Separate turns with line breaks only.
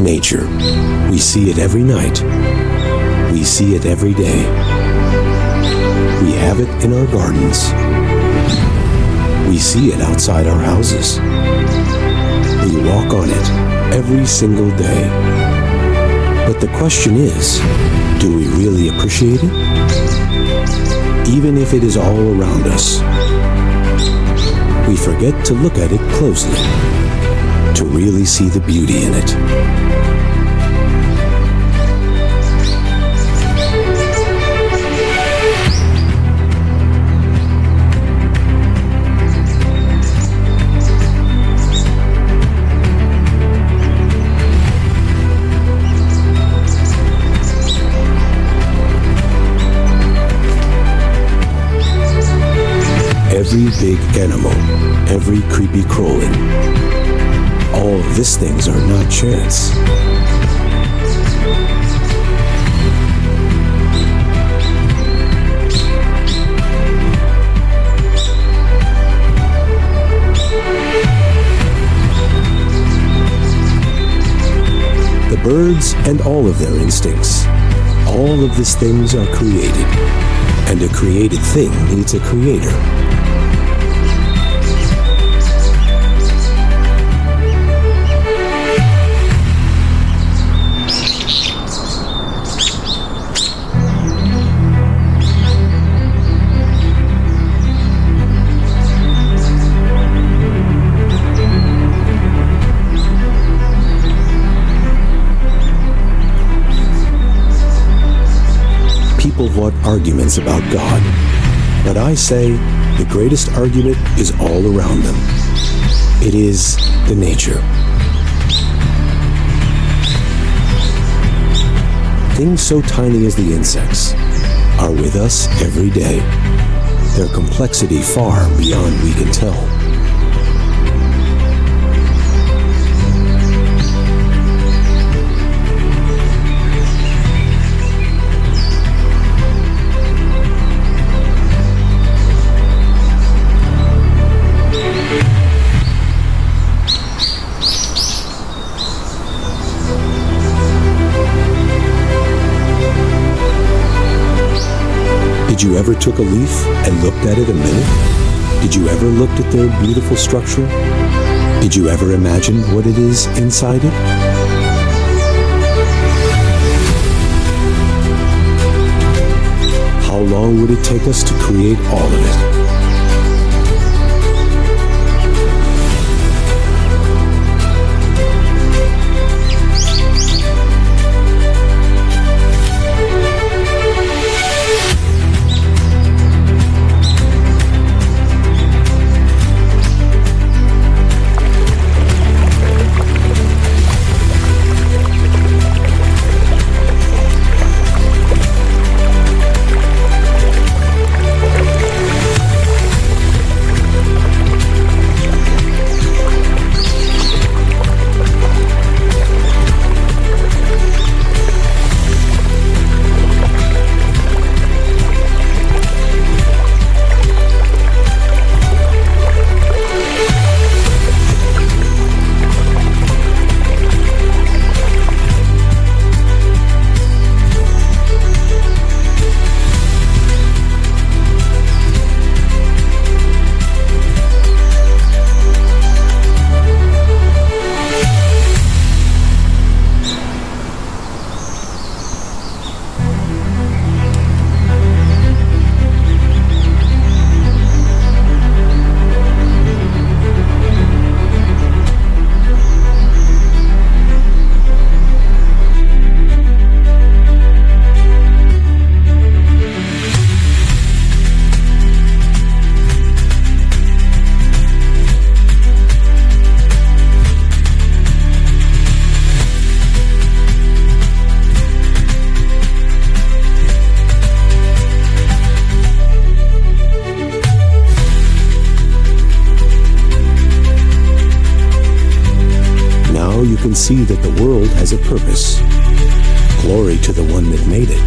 Nature. We see it every night. We see it every day. We have it in our gardens. We see it outside our houses. We walk on it every single day. But the question is, do we really appreciate it? Even if it is all around us, we forget to look at it closely, to really see the beauty in it. Every big animal, every creepy crawling, all of these things are not chance. The birds and all of their instincts, all of these things are created, and a created thing needs a creator. People want arguments about God, but I say the greatest argument is all around them. It is the nature. Things so tiny as the insects are with us every day, their complexity far beyond we can tell. Did you ever took a leaf and looked at it a minute? Did you ever looked at their beautiful structure? Did you ever imagine what it is inside it? How long would it take us to create all of it? You can see that the world has a purpose. Glory to the one that made it.